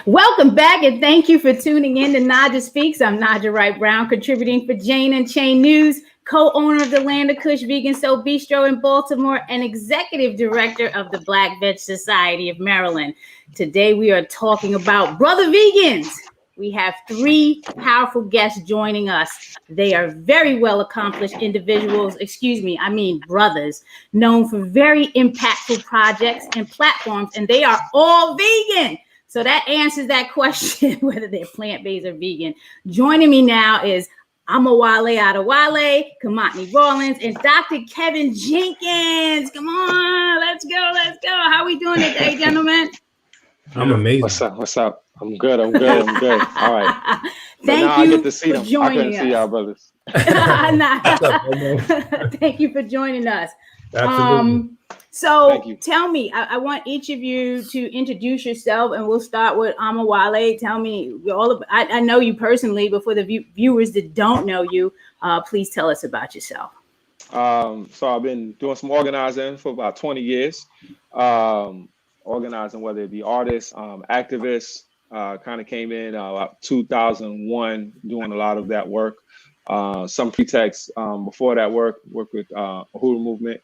Welcome back, and thank you for tuning in to Naijha Speaks. I'm Naijha Wright Brown, contributing for Jane and Chain News, co-owner of the Land of Kush Vegan Soul Bistro in Baltimore, and executive director of the Black Veg Society of Maryland. Today, we are talking about Brotha Vegans. We have three powerful guests joining us. They are very well accomplished individuals, brothers, known for very impactful projects and platforms, and they are all vegan. So that answers that question, whether they're plant-based or vegan. Joining me now is Omowale Adewale, Kimatni Rawlings, and Dr. Kevin Jenkins. Come on, let's go. How are we doing today, gentlemen? I'm amazing. What's up? I'm good. All right. Thank you I get to see for them. joining I couldn't see y'all brothers. Thank you for joining us. Absolutely. So tell me, I want each of you to introduce yourself, and we'll start with Omowale. Tell me I know you personally, but for the viewers that don't know you, please tell us about yourself. So I've been doing some organizing for about 20 years. Organizing, whether it be artists, activists, kind of came in about 2001, doing a lot of that work. Some pretext before that worked with Uhuru Movement.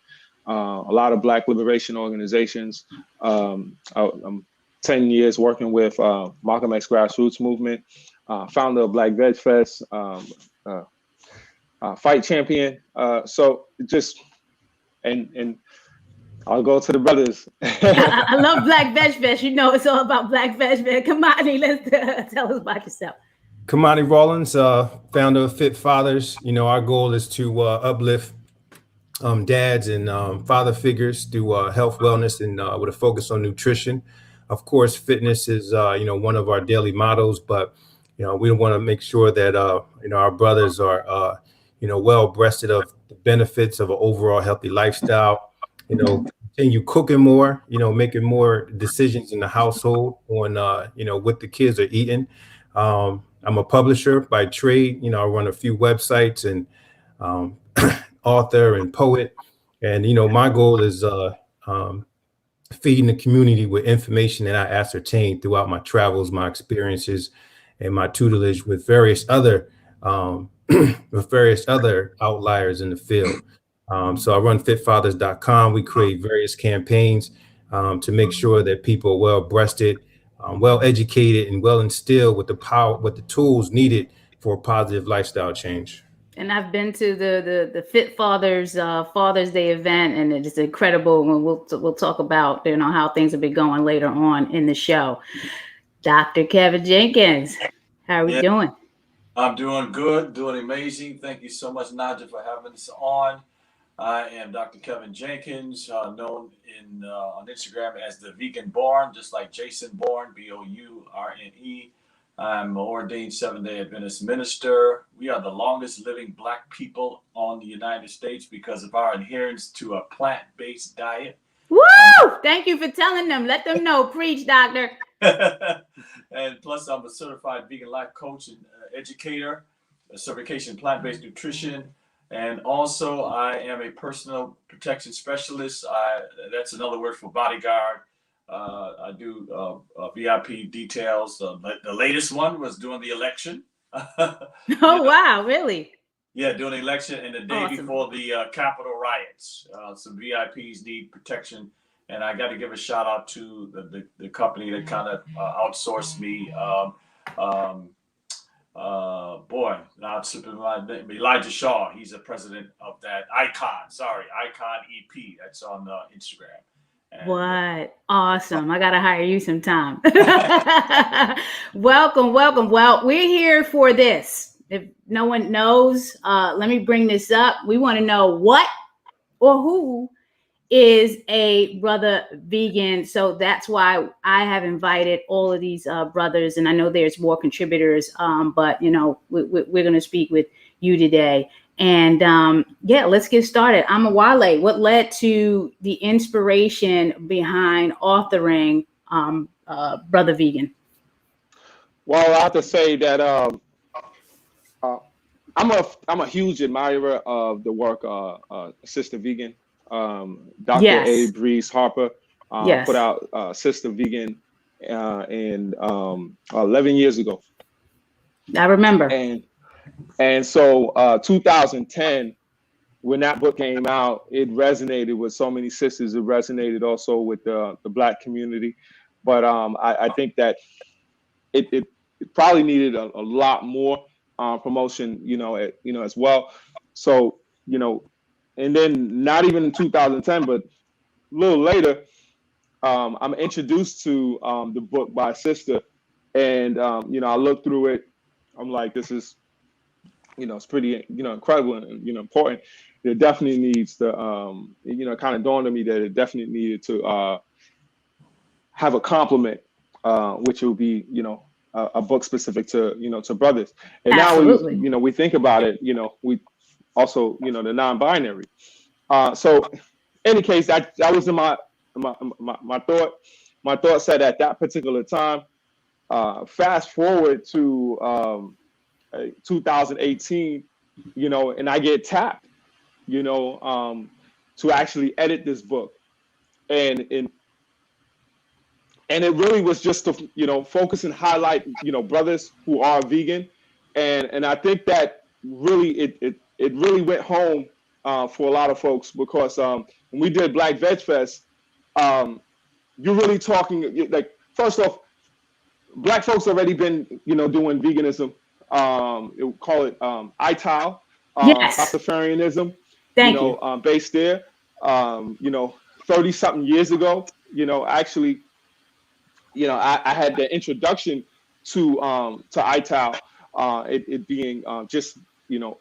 A lot of Black liberation organizations. I'm 10 years working with Malcolm X Grassroots Movement, founder of Black VegFest, fight champion. So just, and I'll go to the brothers. I love Black VegFest. You know, it's all about Black VegFest. Kimatni, let's tell us about yourself. Kimatni Rawlings, founder of Fit Fathers. You know, our goal is to uplift dads and father figures through health, wellness, and with a focus on nutrition. Of course, fitness is one of our daily mottos, but we want to make sure that our brothers are well breasted of the benefits of an overall healthy lifestyle. Continue cooking more, making more decisions in the household on what the kids are eating. I'm a publisher by trade. I run a few websites and author and poet, and my goal is feeding the community with information that I ascertained throughout my travels, my experiences, and my tutelage with various other outliers in the field. So I run fitfathers.com. We create various campaigns to make sure that people are well breasted, well educated, and well instilled with the tools needed for a positive lifestyle change. And I've been to the Fit Fathers Father's Day event, and it's incredible. And we'll talk about how things have been going later on in the show. Dr. Kevin Jenkins, how are we doing? I'm doing good, doing amazing. Thank you so much, Naijha, for having us on. I am Dr. Kevin Jenkins, known on Instagram as the Vegan Born, just like Jason Bourne, Bourne. I'm an ordained Seventh-day Adventist minister. We are the longest living Black people on the United States because of our adherence to a plant-based diet. Woo! Thank you for telling them. Let them know. Preach, doctor. And plus, I'm a certified vegan life coach and educator, a certification in plant-based nutrition. And also, I am a personal protection specialist. That's another word for bodyguard. I do VIP details. The latest one was during the election. Wow, really? Yeah, during the election and the day before the Capitol riots. Some VIPs need protection. And I got to give a shout out to the company that kind of outsourced me. Now it's slipping my name. Elijah Shaw. He's the president of that Icon EP. That's on Instagram. And what? Awesome. I got to hire you sometime. Welcome. Well, we're here for this. If no one knows, let me bring this up. We want to know what or who is a Brotha Vegan. So that's why I have invited all of these brothers, and I know there's more contributors, but we're going to speak with you today. And let's get started. Omowale, what led to the inspiration behind authoring Brotha Vegan? Well, I have to say that I'm a huge admirer of the work Sistah Vegan. Dr. A. Breeze Harper put out Sistah Vegan in 11 years ago. I remember. And so 2010, when that book came out, it resonated with so many sisters. It resonated also with the Black community. But I think that it probably needed a lot more promotion, as well. So, and then not even in 2010, but a little later, I'm introduced to the book by Sistah, and I look through it. I'm like, this is, it's pretty, incredible and important. It definitely needs to, kind of dawned on me that it definitely needed to have a complement, which will be, a book specific to, to brothers. And Absolutely. now we think about it, we also, the non-binary. So in any case, that was in my thought. My thought said at that particular time. Fast forward to 2018, and I get tapped, to actually edit this book, and it really was just to focus and highlight brothers who are vegan, and I think that really it really went home for a lot of folks, because when we did Black VegFest, you're really talking, like, first off, Black folks already been doing veganism. We'll call it ITAL, yes. Rastafarianism. Thank you. Based there. 30-something years ago. Actually, I had the introduction to ITAL, it being just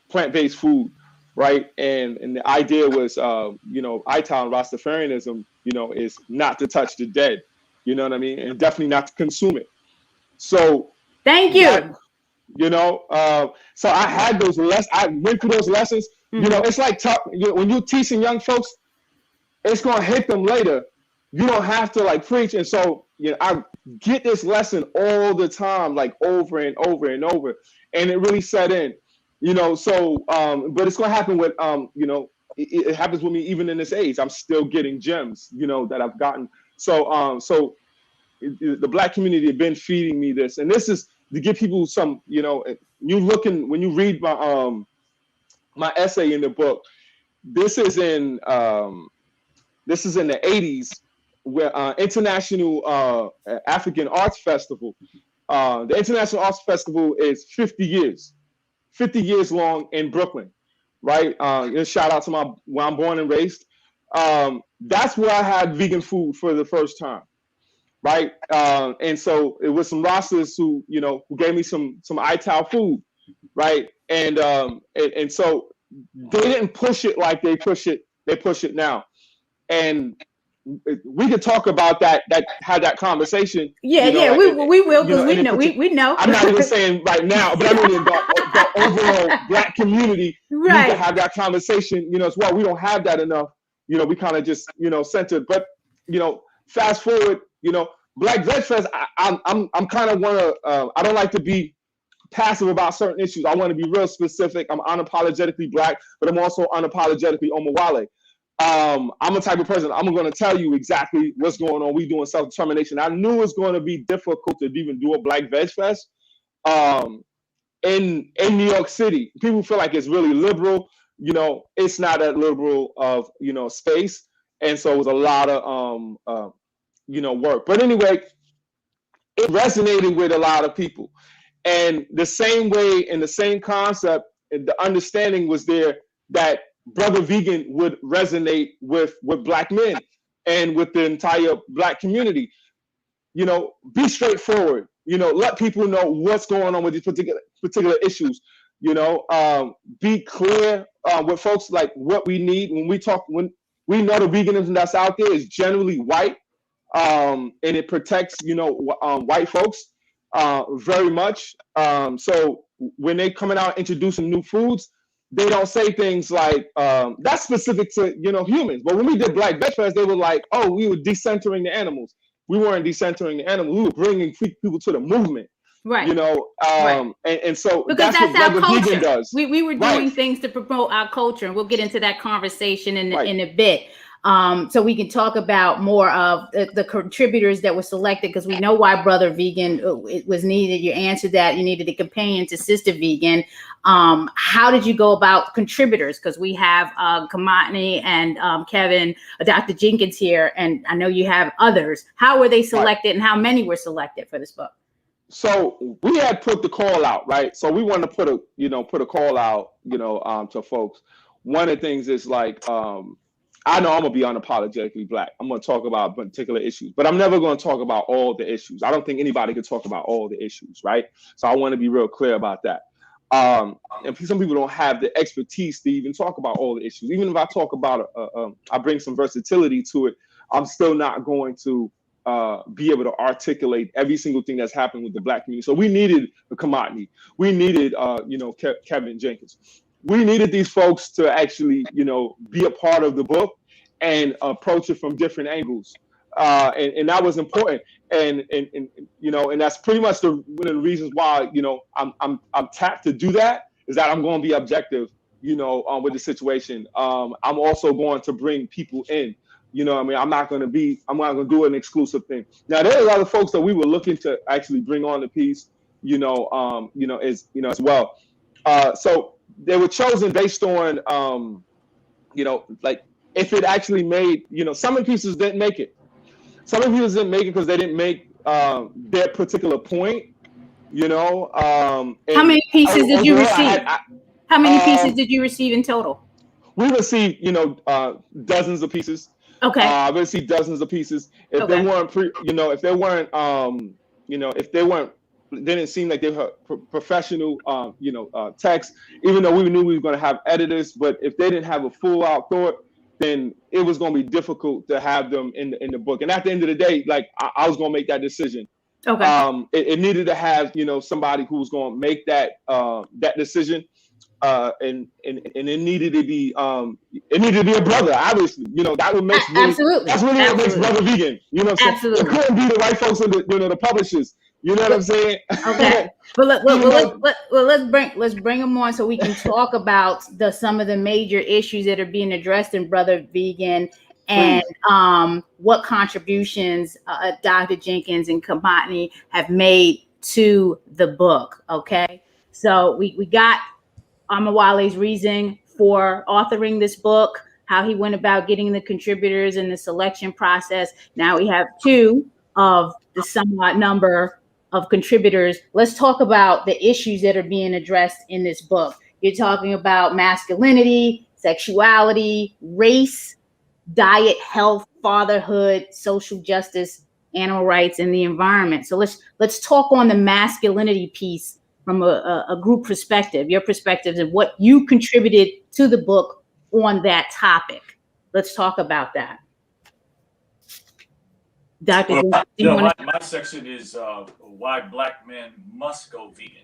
plant-based food, right? And the idea was ITAL and Rastafarianism, is not to touch the dead. You know what I mean? And definitely not to consume it. So thank you. So I had those lessons. I went through those lessons. Mm-hmm. It's like when you're teaching young folks, it's gonna hit them later. You don't have to like preach. And so I get this lesson all the time, like over and over and over, and it really set in. So but it's gonna happen with it happens with me even in this age. I'm still getting gems, that I've gotten. So the Black community have been feeding me this, and this is to give people some, when you read my essay in the book, this is in the 80s, where International African Arts Festival, the International Arts Festival is 50 years long in Brooklyn, right? Shout out to where I'm born and raised. That's where I had vegan food for the first time. Right. And so it was some Rastas who gave me some ITAL food. Right. And so they didn't push it like they push it now. And we could talk about that, had that conversation. Yeah, we will, because we know. I'm not even saying right now, but I mean the overall Black community, right, need to have that conversation, as well. We don't have that enough. We kind of just, centered. But, fast forward, Black VegFest, I'm kind of I don't like to be passive about certain issues. I want to be real specific. I'm unapologetically Black, but I'm also unapologetically Omowale. I'm a type of person, I'm going to tell you exactly what's going on. We doing self-determination. I knew it was going to be difficult to even do a Black VegFest in New York City. People feel like it's really liberal. It's not that liberal of, space. And so it was a lot of, work. But anyway, it resonated with a lot of people. And the same way, and the same concept, and the understanding was there that Brotha Vegan would resonate with Black men and with the entire Black community. Be straightforward. Let people know what's going on with these particular issues. Be clear with folks, like what we need when we know the veganism that's out there is generally white, and it protects white folks very much. So when they coming out introducing new foods, they don't say things like that's specific to humans. But when we did Black VegFest, they were like, oh, we were decentering the animals. We weren't decentering the animals. We were bringing people to the movement. Right. Right. And so because that's what our Brotha culture. Vegan does. We were doing things to promote our culture, and we'll get into that conversation in a bit. So we can talk about more of the contributors that were selected, because we know why Brotha Vegan it was needed. You answered that. You needed a companion to Sistah Vegan. How did you go about contributors? Because we have Kimatni and Kevin, Dr. Jenkins here, and I know you have others. How were they selected, and how many were selected for this book? So we had put the call out, right? So we wanted to put a call out, to folks. One of the things is like, I know I'm gonna be unapologetically Black. I'm gonna talk about particular issues, but I'm never gonna talk about all the issues. I don't think anybody can talk about all the issues, right? So I want to be real clear about that. And some people don't have the expertise to even talk about all the issues. Even if I talk about, I bring some versatility to it, I'm still not going to be able to articulate every single thing that's happened with the Black community. So we needed a Kimatni. We needed, Kevin Jenkins. We needed these folks to actually, be a part of the book and approach it from different angles. And that was important. And that's pretty much one of the reasons why, I'm tapped to do that, is that I'm going to be objective, with the situation. I'm also going to bring people in. I'm not going to do an exclusive thing. Now, there are a lot of folks that we were looking to actually bring on the piece, as well. So they were chosen based on, like if it actually made, some of the pieces didn't make it. Some of the pieces didn't make it because they didn't make their particular point, How many pieces did you receive? How many pieces did you receive in total? We received, dozens of pieces. Okay. We received dozens of pieces. If they weren't, they didn't seem like they were professional, text. Even though we knew we were going to have editors, but if they didn't have a full out thought, then it was going to be difficult to have them in the book. And at the end of the day, like I was going to make that decision. Okay. It needed to have somebody who was going to make that decision. And it needed to be a brother, obviously. That would make absolutely. That's really what makes Brotha Vegan. Absolutely. It couldn't be the white folks and the publishers. You know what I'm saying? Okay. But let's bring them on so we can talk about some of the major issues that are being addressed in Brotha Vegan, and what contributions Dr. Jenkins and Kimatni have made to the book. Okay. So we got Omowale's reason for authoring this book, how he went about getting the contributors and the selection process. Now we have two of the somewhat number of contributors. Let's talk about the issues that are being addressed in this book. You're talking about masculinity, sexuality, race, diet, health, fatherhood, social justice, animal rights, and the environment. So let's talk on the masculinity piece from a group perspective, your perspectives, and what you contributed to the book on that topic. Let's talk about that. Dr. Well, my section is why Black men must go vegan.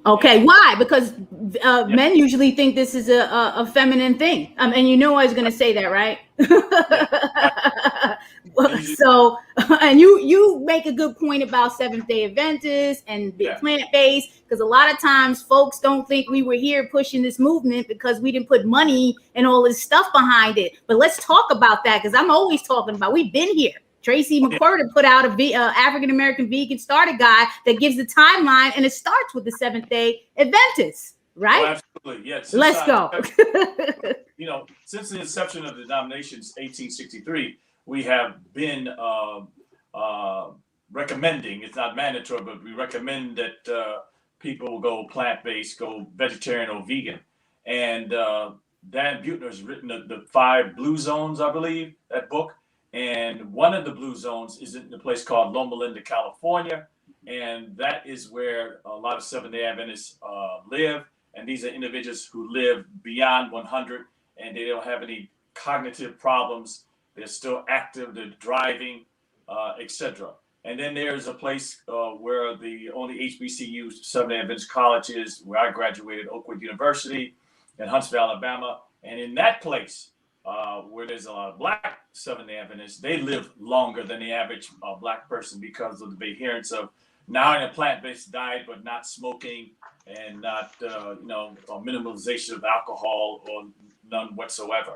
Okay, why? Because men usually think this is a feminine thing. And I was going to say that, right? So, and you make a good point about Seventh-day Adventists and plant-based, because a lot of times folks don't think we were here pushing this movement because we didn't put money and all this stuff behind it. But let's talk about that, because I'm always talking about, we've been here. Tracy McCurdy put out a African-American vegan starter guide that gives the timeline, and it starts with the Seventh-day Adventists, right? Oh, absolutely, yes. Let's go. Since the inception of the denominations, 1863, we have been recommending, it's not mandatory, but we recommend that people go plant-based, go vegetarian or vegan. And Dan Buettner has written the 5 blue zones, I believe, that book. And one of the blue zones is in a place called Loma Linda, California. And that is where a lot of Seventh-day Adventists live. And these are individuals who live beyond 100, and they don't have any cognitive problems. They're still active, they're driving, etc. And then there's a place where the only HBCU, Seventh-day Adventist College, is, where I graduated, Oakwood University in Huntsville, Alabama. And in that place, where there's a lot of Black Seventh-day Adventists, they live longer than the average Black person because of the adherence of now in a plant-based diet, but not smoking and not, minimalization of alcohol or none whatsoever.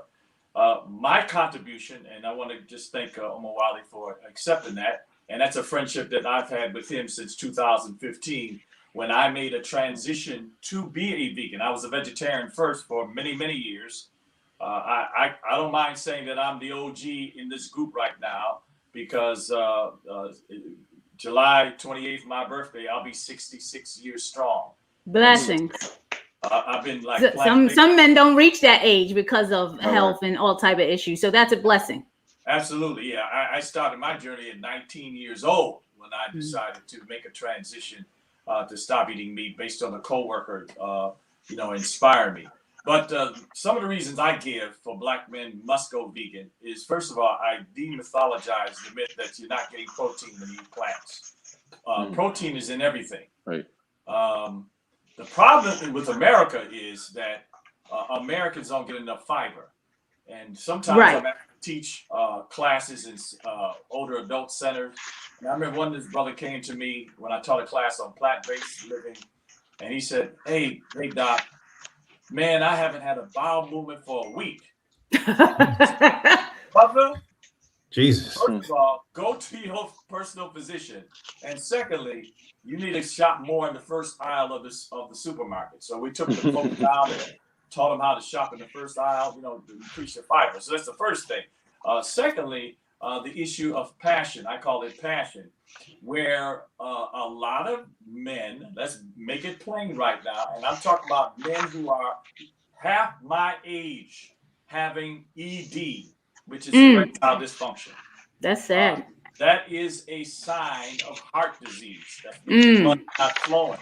My contribution, and I want to just thank Omowale for accepting that, and that's a friendship that I've had with him since 2015, when I made a transition to be a vegan. I was a vegetarian first for many, many years. I don't mind saying that I'm the OG in this group right now, because July 28th, my birthday, I'll be 66 years strong. Blessings. I've been like some men don't reach that age because of health and all type of issues. So that's a blessing. Absolutely, yeah. I started my journey at 19 years old when I decided to make a transition to stop eating meat based on a coworker, inspired me. But some of the reasons I give for Black men must go vegan is, first of all, I demythologize the myth that you're not getting protein when you eat plants. Protein is in everything. Right. The problem with America is that Americans don't get enough fiber. And sometimes I have to teach classes in older adult centers. And I remember one of this brother came to me when I taught a class on plant-based living, and he said, hey, Doc, man, I haven't had a bowel movement for a week. Brother, Jesus. first of all, go to your personal physician. And secondly, you need to shop more in the first aisle of the supermarket. So we took the folks down and taught them how to shop in the first aisle, to increase your fiber. So that's the first thing. Secondly, the issue of passion. I call it passion, where a lot of men, let's make it plain right now, and I'm talking about men who are half my age having ED, which is erectile dysfunction. That's sad. That is a sign of heart disease. That's because blood not flowing.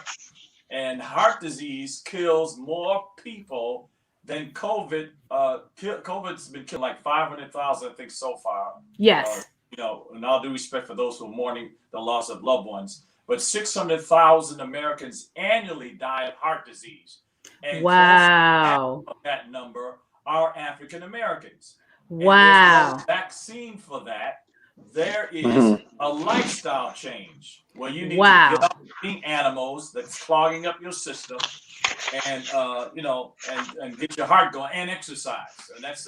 And heart disease kills more people than COVID. COVID's been killing like 500,000, I think, so far. Yes. And all due respect for those who are mourning the loss of loved ones, but 600,000 Americans annually die of heart disease. And wow. Of that number are African Americans. Wow. There's no vaccine for that. There is a lifestyle change where you need to get up eating animals that's clogging up your system, and and get your heart going and exercise. And that's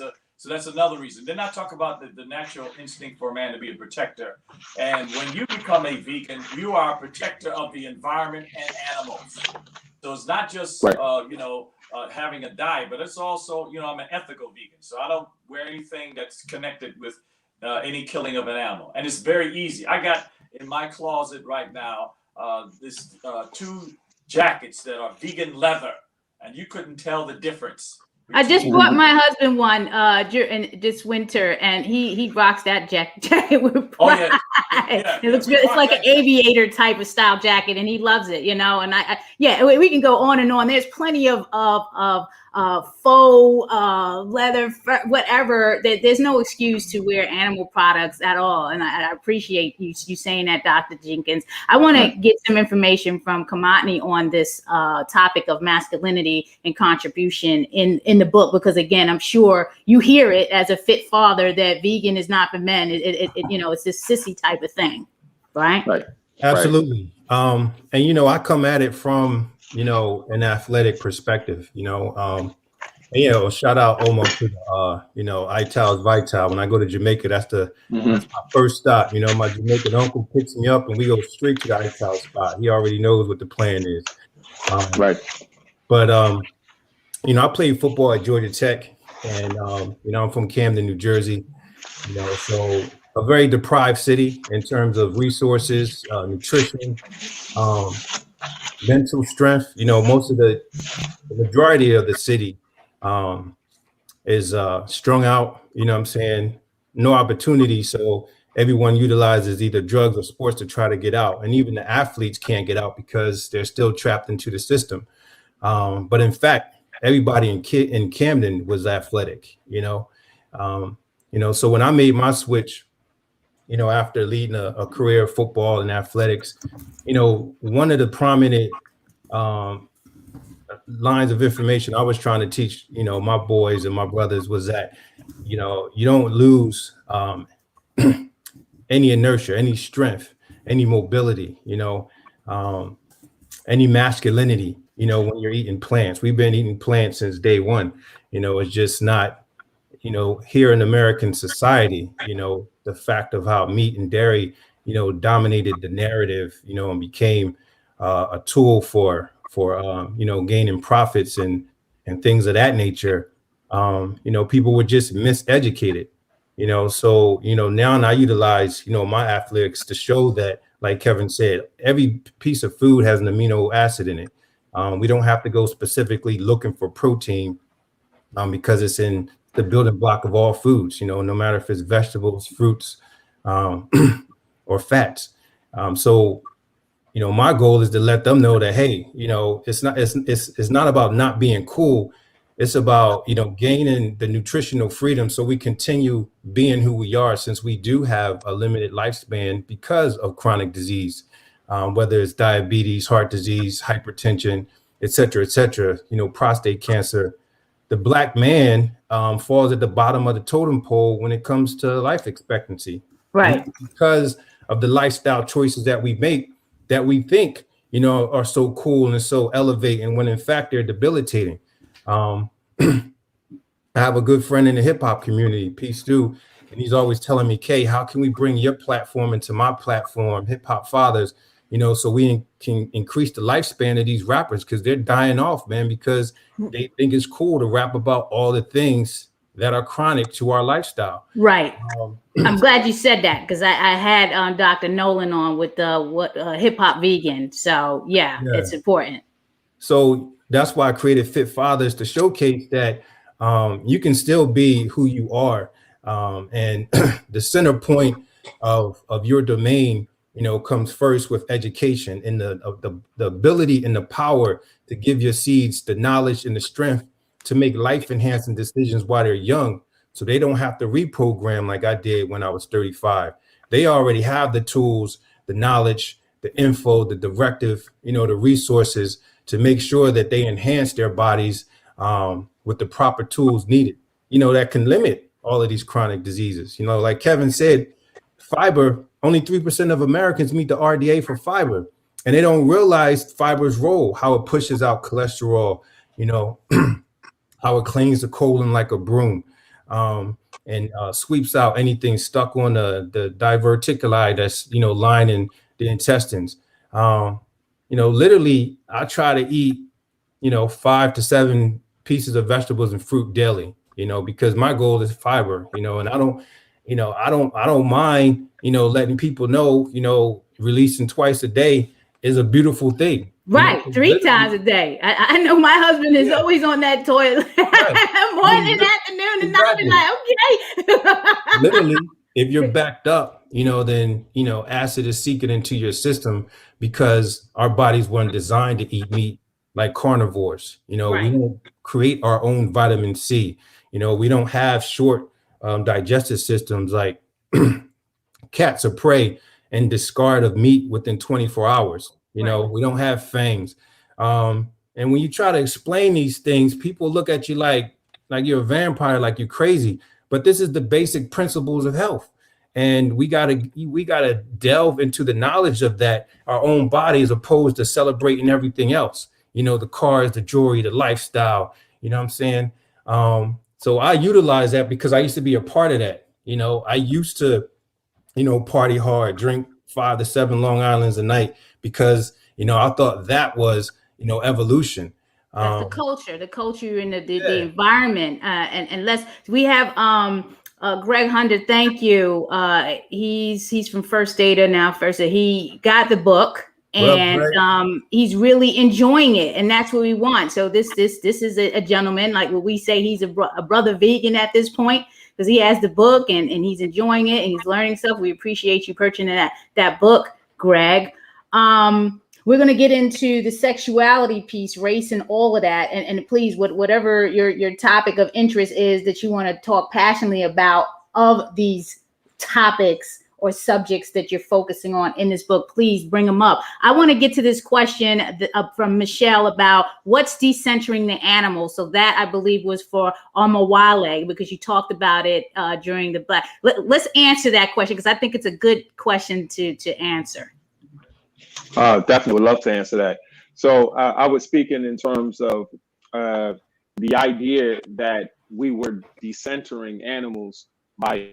another reason. Then I talk about the natural instinct for a man to be a protector. And when you become a vegan, you are a protector of the environment and animals. So it's not just having a diet, but it's also, I'm an ethical vegan. So I don't wear anything that's connected with any killing of an animal. And it's very easy. I got in my closet right now this 2 jackets that are vegan leather, and you couldn't tell the difference. I just bought my husband one during this winter, and he rocks that jacket with pride. It looks good. It's like an aviator type of style jacket, and he loves it, And we can go on and on. There's plenty of faux leather, whatever. There's no excuse to wear animal products at all, and I appreciate you saying that, Dr. Jenkins. I want to get some information from Kimatni on this topic of masculinity and contribution in the book, because again, I'm sure you hear it as a fit father that vegan is not for men. It's this sissy type of thing, right? Right. Absolutely. And I come at it from an athletic perspective. Shout out Omo to Itals Vital. When I go to Jamaica, that's my first stop. My Jamaican uncle picks me up and we go straight to the Ital spot. He already knows what the plan is. Right. But I played football at Georgia Tech, and I'm from Camden, New Jersey. So a very deprived city in terms of resources, nutrition, mental strength. Most of the majority of the city is strung out. No opportunity. So everyone utilizes either drugs or sports to try to get out, and even the athletes can't get out because they're still trapped into the system. But in fact, everybody in Camden was athletic. So when I made my switch, after leading a career of football and athletics, one of the prominent lines of information I was trying to teach, my boys and my brothers was that, you don't lose any inertia, any strength, any mobility, any masculinity, when you're eating plants. We've been eating plants since day one. It's just not, you know, here in American society, you know, the fact of how meat and dairy, you know, dominated the narrative, you know, and became a tool for you know, gaining profits and things of that nature. You know, people were just miseducated, you know. So, you know, now I utilize, you know, my athletics to show that, like Kevin said, every piece of food has an amino acid in it. We don't have to go specifically looking for protein because it's in the building block of all foods, you know, no matter if it's vegetables, fruits, or fats. So, you know, my goal is to let them know that, hey, you know, it's not about not being cool. It's about, you know, gaining the nutritional freedom so we continue being who we are, since we do have a limited lifespan because of chronic disease, whether it's diabetes, heart disease, hypertension, et cetera, you know, prostate cancer. The Black man falls at the bottom of the totem pole when it comes to life expectancy. Right. Because of the lifestyle choices that we make, that we think, you know, are so cool and so elevating, when in fact they're debilitating. I have a good friend in the hip hop community, Peace Stu, and he's always telling me, Kay, how can we bring your platform into my platform, Hip Hop Fathers, you know, so we can increase the lifespan of these rappers, because they're dying off, man, because they think it's cool to rap about all the things that are chronic to our lifestyle. Right. I'm glad you said that, because I had Dr. Nolan on with Hip Hop Vegan. So yeah, it's important. So that's why I created Fit Fathers, to showcase that you can still be who you are. And the center point of your domain, you know, comes first with education and the ability and the power to give your seeds the knowledge and the strength to make life enhancing decisions while they're young, so they don't have to reprogram like I did when I was 35. They already have the tools, the knowledge, the info, the directive, you know, the resources to make sure that they enhance their bodies with the proper tools needed, you know, that can limit all of these chronic diseases. You know, like Kevin said, fiber, only 3% of Americans meet the RDA for fiber, and they don't realize fiber's role, how it pushes out cholesterol, you know, how it cleans the colon like a broom, and sweeps out anything stuck on the diverticuli that's, you know, lining the intestines. You know, literally, I try to eat, you know, 5 to 7 pieces of vegetables and fruit daily, you know, because my goal is fiber, you know, and I don't mind, you know, letting people know, you know, releasing twice a day is a beautiful thing. Right. 3 times a day. I know my husband is always on that toilet morning, afternoon, and I'll be like, okay. Literally, if you're backed up, you know, then, you know, acid is seeking into your system, because our bodies weren't designed to eat meat like carnivores. You know, we don't create our own vitamin C. You know, we don't have short digestive systems like cats or prey and discard of meat within 24 hours. You know, we don't have fangs. And when you try to explain these things, people look at you like you're a vampire, like you're crazy. But this is the basic principles of health. And we gotta delve into the knowledge of that, our own body, as opposed to celebrating everything else. You know, the cars, the jewelry, the lifestyle, you know what I'm saying? So I utilize that because I used to be a part of that. You know, I used to, you know, party hard, drink 5 to 7 Long Islands a night, because, you know, I thought that was, you know, evolution. That's the culture and the environment. We have Greg Hunter. Thank you. He's from First Data now. He got the book, and he's really enjoying it, and that's what we want. So this is a gentleman, like what we say, he's a brother vegan at this point, because he has the book and he's enjoying it and he's learning stuff. We appreciate you purchasing that book, Greg. We're going to get into the sexuality piece, race, and all of that. And please, whatever your topic of interest is that you want to talk passionately about of these topics or subjects that you're focusing on in this book, please bring them up. I want to get to this question from Michelle about what's decentering the animal. So that, I believe, was for Omowale, because you talked about it during the Black. Let's answer that question, because I think it's a good question to answer. Definitely would love to answer that. So I was speaking in terms of the idea that we were decentering animals by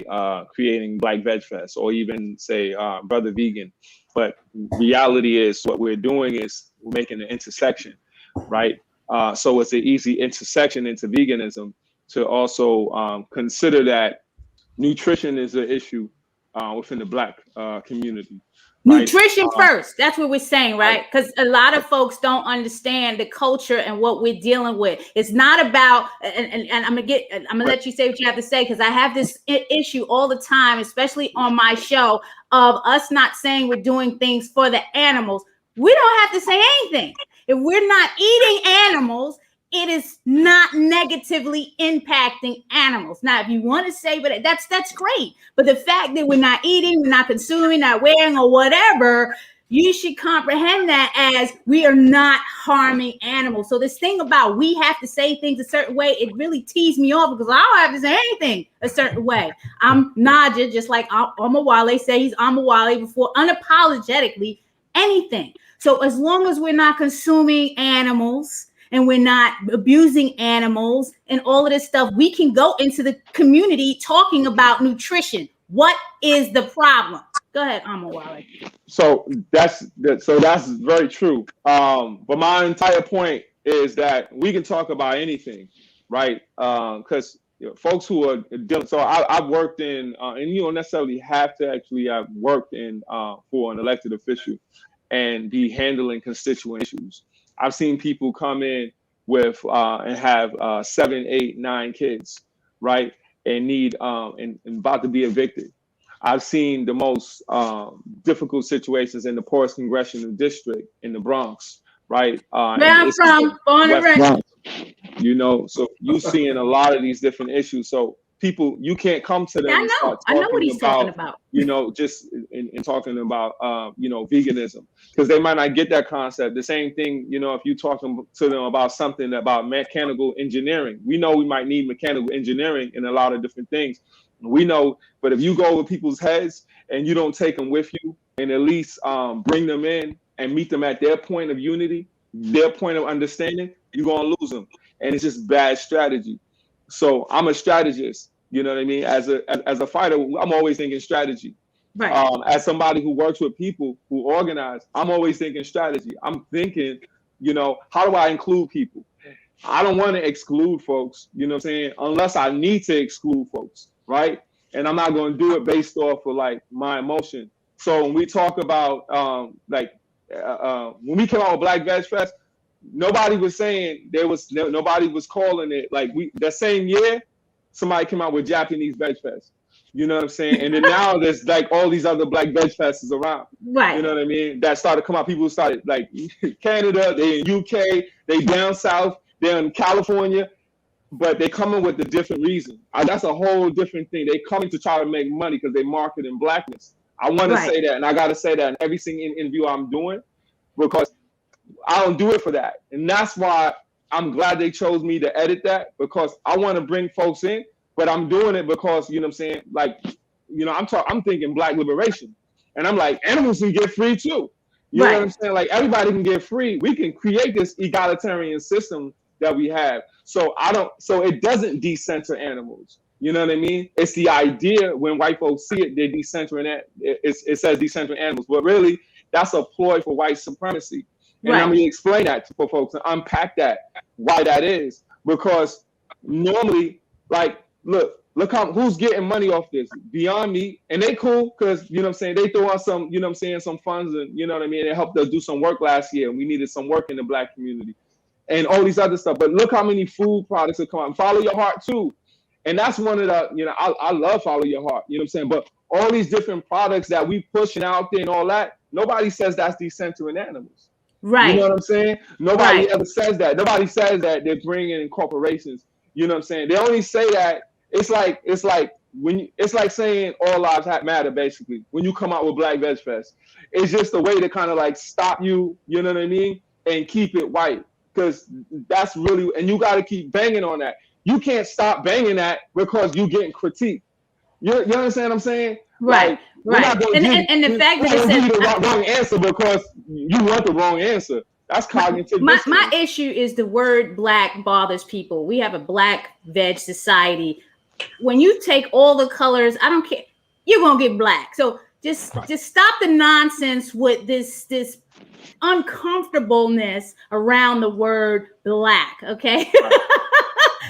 creating Black VegFest, or even say Brotha Vegan. But reality is what we're doing is we're making an intersection, right? So it's an easy intersection into veganism to also consider that nutrition is an issue within the Black community. Right? Nutrition first. That's what we're saying, right? Because a lot of folks don't understand the culture and what we're dealing with. It's not about, and I'm gonna let you say what you have to say, because I have this issue all the time, especially on my show, of us not saying we're doing things for the animals. We don't have to say anything. If we're not eating animals, it is not negatively impacting animals. Now, if you want to say, but that's great. But the fact that we're not eating, we're not consuming, not wearing, or whatever, you should comprehend that as we are not harming animals. So this thing about we have to say things a certain way, it really teased me off, because I don't have to say anything a certain way. I'm Naijha, just like Omowale say he's Omowale before, unapologetically anything. So as long as we're not consuming animals, and we're not abusing animals and all of this stuff, we can go into the community talking about nutrition. What is the problem? Go ahead, Omowale. So that's very true. But my entire point is that we can talk about anything, right? Because folks who are dealing. So I've worked in, and you don't necessarily have to actually have worked in for an elected official and be handling constituent issues. I've seen people come in with and have 7, 8, 9 kids, right, and need and about to be evicted. I've seen the most difficult situations in the poorest congressional district in the Bronx, right? Where I'm from, born and raised. You know, so you're seeing a lot of these different issues. So people, you can't come to them. I know what he's talking about. You know, just in talking about, you know, veganism, because they might not get that concept. The same thing, you know, if you're talking to them about something about mechanical engineering, we know we might need mechanical engineering in a lot of different things. We know, but if you go with people's heads and you don't take them with you and at least bring them in and meet them at their point of unity, their point of understanding, you're going to lose them. And it's just bad strategy. So I'm a strategist, you know what I mean? As a fighter, I'm always thinking strategy. Right. As somebody who works with people who organize, I'm always thinking strategy. I'm thinking, you know, how do I include people? I don't want to exclude folks, you know what I'm saying? Unless I need to exclude folks, right? And I'm not going to do it based off of like my emotion. So when we talk about when we came out with Black VegFest, nobody was saying nobody was calling it like that same year. Somebody came out with Japanese VegFest, you know what I'm saying? And then now there's like all these other Black VegFests around, right? You know what I mean? That started to come out. People started like Canada, they in UK, they down south, they're in California, but they coming with a different reason. That's a whole different thing. They coming to try to make money because they marketing blackness. I want to say that, and I got to say that in every single interview I'm doing, because I don't do it for that. And that's why I'm glad they chose me to edit that, because I want to bring folks in, but I'm doing it because, you know what I'm saying? Like, you know, I'm thinking Black liberation. And I'm like, animals can get free too. You know what I'm saying? Like, everybody can get free. We can create this egalitarian system that we have. So it doesn't decenter animals. You know what I mean? It's the idea when white folks see it, they're decentering it. It says decentering animals, but really that's a ploy for white supremacy. And I'm going to explain that for folks and unpack that, why that is. Because normally, like, look who's getting money off this? Beyond Me. And they cool because, you know what I'm saying, they throw out some, you know what I'm saying, some funds and, you know what I mean, it helped us do some work last year. And we needed some work in the Black community and all these other stuff. But look how many food products have come out. And Follow Your Heart too. And that's one of the, you know, I love Follow Your Heart, you know what I'm saying? But all these different products that we pushing out there and all that, nobody says that's decentering animals. Right. You know what I'm saying? Nobody ever says that. Nobody says that they're bringing in corporations. You know what I'm saying? They only say that it's like saying all lives matter, basically, when you come out with Black VegFest. It's just a way to kind of like stop you, you know what I mean? And keep it white. Because that's really, and you got to keep banging on that. You can't stop banging that because you're getting critiqued. You understand what I'm saying? Right. Like, and the fact that it says the wrong answer because you want the wrong answer. That's cognitive my dissonance. issue is the word black bothers people. We have a black veg society. When you take all the colors, I don't care, you're gonna get black. So just stop the nonsense with this uncomfortableness around the word black. Okay.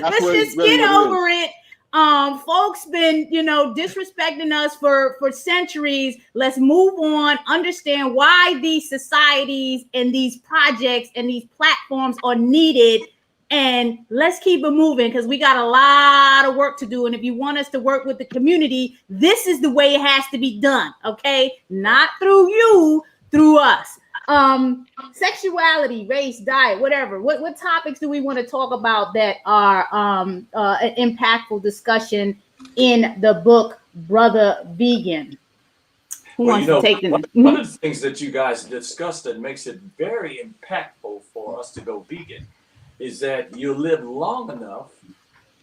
Let's just get over it. Folks been, disrespecting us for centuries. Let's move on, understand why these societies and these projects and these platforms are needed, and let's keep it moving, because we got a lot of work to do. And if you want us to work with the community, this is the way it has to be done. Okay, not through you, through us. Sexuality, race, diet, whatever. What topics do we want to talk about that are an impactful discussion in the book Brotha Vegan? Who wants to take this? One of the things that you guys discussed that makes it very impactful for us to go vegan is that you live long enough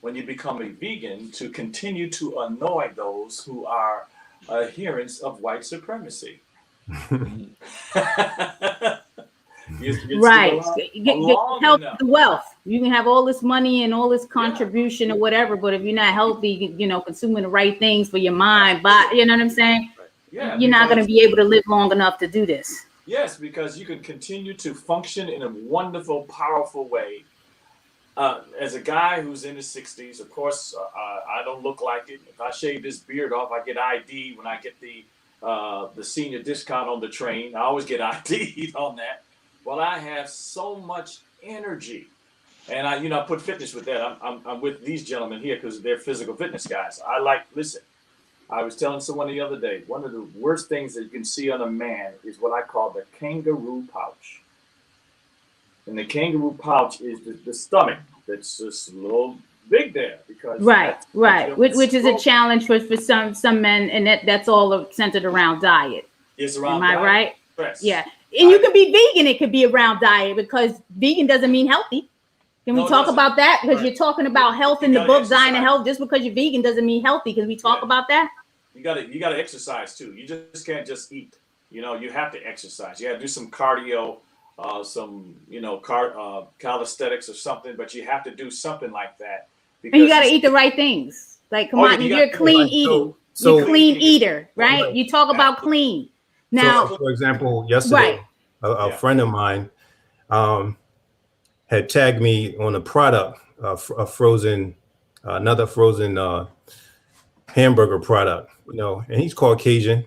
when you become a vegan to continue to annoy those who are adherents of white supremacy. Right. Help the wealth. You can have all this money and all this contribution or whatever, but if you're not healthy, consuming the right things for your mind, but you know what I'm saying? Yeah, you're not going to be able to live long enough to do this. Yes, because you can continue to function in a wonderful, powerful way. As a guy who's in his 60s, of course, I don't look like it. If I shave this beard off, I get ID when I get the senior discount on the train. I always get ID'd on that. Well, I have so much energy, and I put fitness with that. I'm with these gentlemen here because they're physical fitness guys. Listen, I was telling someone the other day, one of the worst things that you can see on a man is what I call the kangaroo pouch. And the kangaroo pouch is the stomach that's just a little big there, because right, which is a challenge for some men, and that's all centered around diet. It's around. Am I diet. right? Stress. Yeah, and you can be vegan. It could be around diet, because vegan doesn't mean healthy. Can we talk about that? Because you're talking about health in the book, Dying to Health. Just because you're vegan doesn't mean healthy. Can we talk about that? You got to exercise too. You just can't just eat. You have to exercise. You got to do some cardio, calisthenics or something. But you have to do something like that. And you got to eat the right things. Like, come on, you're clean eating. You're a clean eater, right? You talk about clean. Now, for example, yesterday, a friend of mine had tagged me on a product, another frozen hamburger product, and he's Caucasian,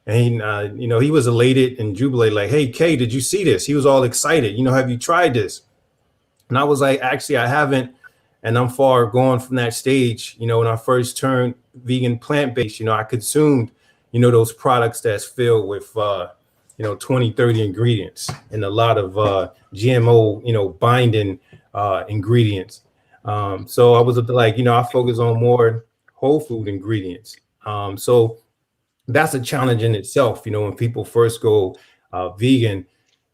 and he was elated and jubilated, like, "Hey, Kay, did you see this?" He was all excited. Have you tried this? And I was like, "Actually, I haven't." And I'm far gone from that stage. When I first turned vegan, plant-based, I consumed, those products that's filled with, 20, 30 ingredients and a lot of GMO, binding ingredients. So I was like, I focus on more whole food ingredients. So that's a challenge in itself, when people first go vegan.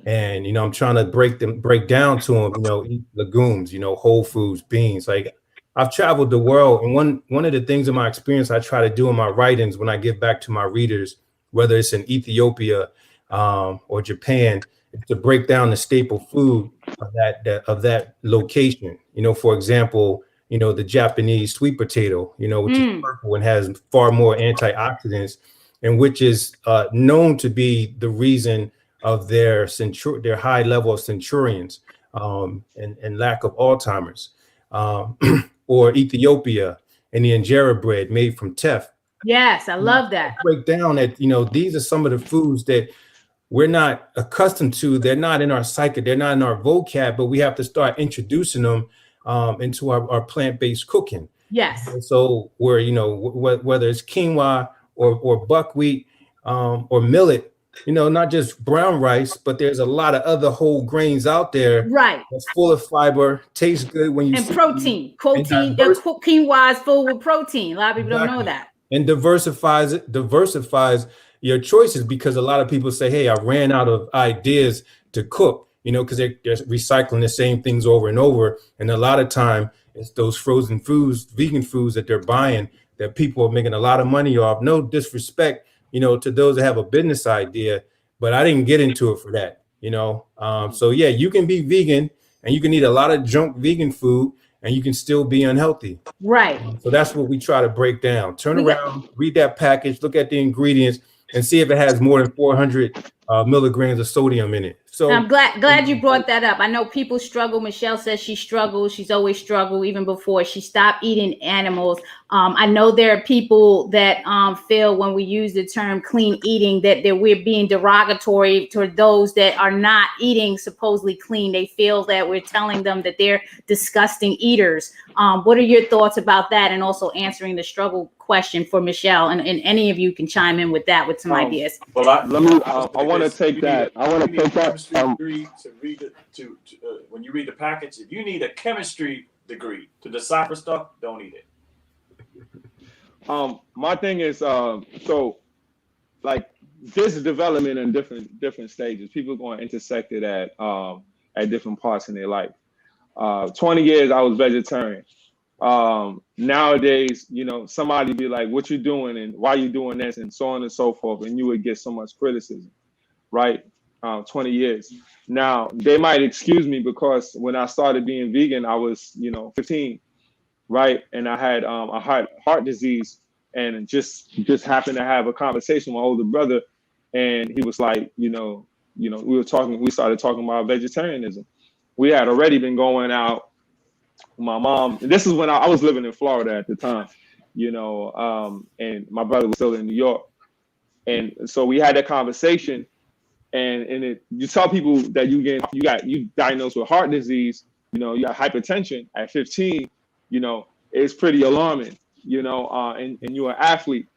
And, I'm trying to break down to them, eat legumes, whole foods, beans. Like, I've traveled the world. And one of the things in my experience I try to do in my writings when I give back to my readers, whether it's in Ethiopia or Japan, is to break down the staple food of that location. For example, the Japanese sweet potato, which is purple and has far more antioxidants, and which is known to be the reason of their high level of centurions and lack of Alzheimer's, or Ethiopia and the injera bread made from teff. Yes, I love that. Break down that, these are some of the foods that we're not accustomed to. They're not in our psyche. They're not in our vocab, but we have to start introducing them into our plant-based cooking. Yes. And so where, whether it's quinoa or buckwheat or millet, not just brown rice, but there's a lot of other whole grains out there. Right. That's full of fiber, tastes good when you protein. Quinoa is full with protein. A lot of people don't know that. And diversifies your choices, because a lot of people say, "Hey, I ran out of ideas to cook," because they're recycling the same things over and over. And a lot of time it's those frozen foods, vegan foods that they're buying that people are making a lot of money off. No disrespect, to those that have a business idea, but I didn't get into it for that. So yeah, you can be vegan and you can eat a lot of junk vegan food and you can still be unhealthy. Right. So that's what we try to break down. Turn around, read that package, look at the ingredients, and see if it has more than 400 milligrams of sodium in it. So I'm glad you brought that up. I know people struggle. Michelle says she struggles. She's always struggled even before she stopped eating animals. I know there are people that feel when we use the term clean eating that we're being derogatory toward those that are not eating supposedly clean. They feel that we're telling them that they're disgusting eaters. What are your thoughts about that? And also answering the struggle question for Michelle, and any of you can chime in with that with some ideas. Well, I want to take that. Degree to read it, when you read the package, if you need a chemistry degree to decipher stuff, don't eat it. My thing is, so like this development in different stages. People are going to intersect it at different parts in their life. 20 years I was vegetarian. Nowadays, somebody be like, what you doing and why you doing this and so on and so forth, and you would get so much criticism, right? 20 years. Now, they might excuse me because when I started being vegan, I was, 15, right? And I had a heart disease, and just happened to have a conversation with my older brother, and he was like, we started talking about vegetarianism. We had already been going out. My mom, this is when I was living in Florida at the time, and my brother was still in New York. And so we had that conversation, and you tell people that you diagnosed with heart disease, you got hypertension at 15, it's pretty alarming, and you're an athlete.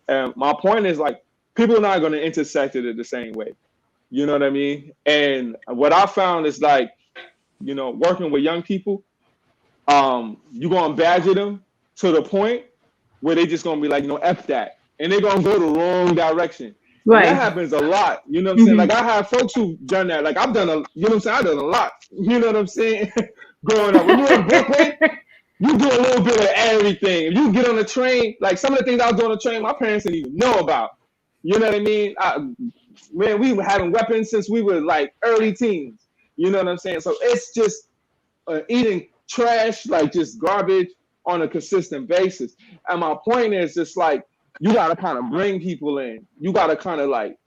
My point is, like, people are not going to intersect it the same way. You know what I mean? And what I found is, like, working with young people, you're going to badger them to the point where they just going to be like, F that. And they're going to go the wrong direction. Right. And that happens a lot. You know what I'm saying? Like, I have folks who've done that. Like, I've done I've done a lot. You know what I'm saying? Growing up. When you're in Brooklyn, you do a little bit of everything. If you get on the train, like some of the things I was doing on the train, my parents didn't even know about. You know what I mean? Man, we were having weapons since we were like early teens. You know what I'm saying? So it's just eating trash, like just garbage on a consistent basis. And my point is just like, you got to kind of bring people in. You got to kind of like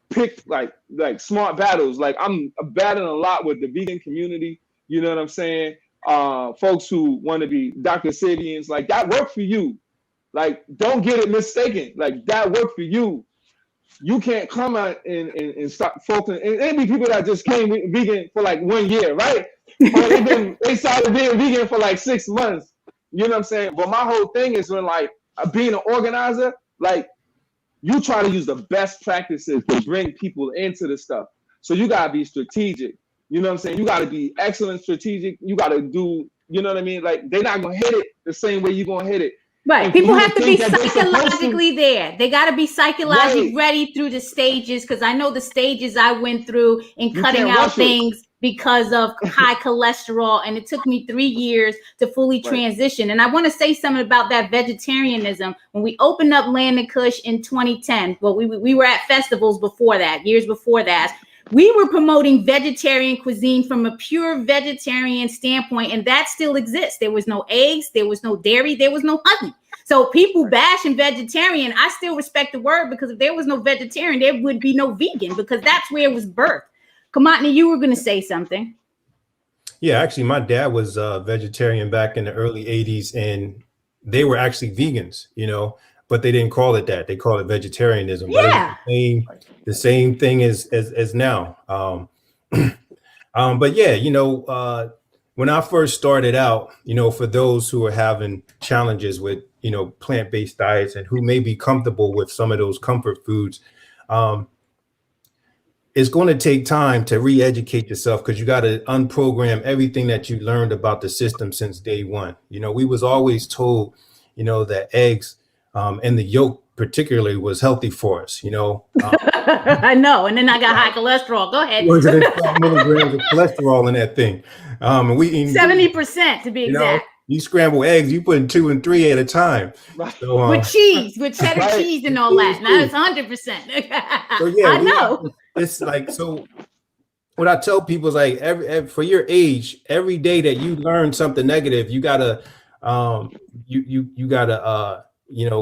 pick like smart battles. Like I'm battling a lot with the vegan community. You know what I'm saying? Folks who want to be Dr. Sabians, like that worked for you. Like, don't get it mistaken. Like that worked for you. You can't come out and start focusing. And there be people that just came vegan for like 1 year, right? Or they started being vegan for like 6 months. You know what I'm saying? But my whole thing is when like being an organizer, like you try to use the best practices to bring people into the stuff. So you gotta be strategic. You know what I'm saying? You gotta be excellent strategic. You gotta do, you know what I mean? Like they're not gonna hit it the same way you're gonna hit it. Right. And people have to be psychologically there. They got to be psychologically ready through the stages, because I know the stages I went through in cutting out things because of high cholesterol, and it took me 3 years to fully transition. And I want to say something about that vegetarianism. When we opened up Land and Kush in 2010, well, we were at festivals before that, years before that. We were promoting vegetarian cuisine from a pure vegetarian standpoint, and that still exists. There was no eggs, there was no dairy, there was no honey. So people bashing vegetarian, I still respect the word, because if there was no vegetarian, there would be no vegan, because that's where it was birthed. Kimatni, you were going to say something. Yeah, actually, my dad was vegetarian back in the early 80s, and they were actually vegans, but they didn't call it that. They call it vegetarianism. Yeah. But the same thing as now. But yeah, when I first started out, for those who are having challenges with, plant-based diets and who may be comfortable with some of those comfort foods, it's going to take time to re-educate yourself, because you got to unprogram everything that you learned about the system since day one. We was always told, that eggs and the yolk particularly was healthy for us, I know. And then I got high cholesterol. Go ahead. 12 milligrams of cholesterol in that thing. And we eat 70% to be exact. You scramble eggs, you put in 2 and 3 at a time. So, with cheese, with cheddar cheese and all that. Now it's 100%. So yeah, I know. It's like, so what I tell people is like every for your age, every day that you learn something negative, you gotta you gotta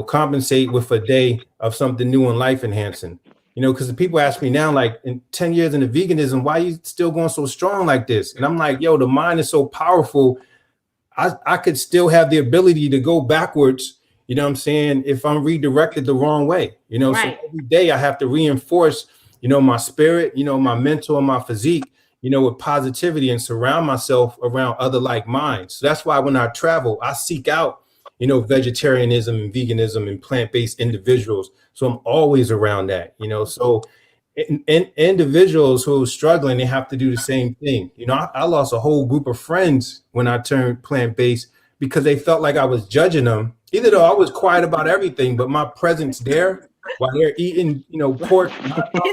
compensate with a day of something new and life enhancing. Because the people ask me now, like in 10 years into veganism, why are you still going so strong like this? And I'm like, yo, the mind is so powerful. I could still have the ability to go backwards, you know what I'm saying, if I'm redirected the wrong way, Right. So every day I have to reinforce, my spirit, my mental and my physique, with positivity and surround myself around other like minds. So that's why when I travel, I seek out, vegetarianism and veganism and plant-based individuals. So I'm always around that, so individuals who are struggling, they have to do the same thing. I lost a whole group of friends when I turned plant-based because they felt like I was judging them, even though I was quiet about everything, but my presence there while they're eating, pork.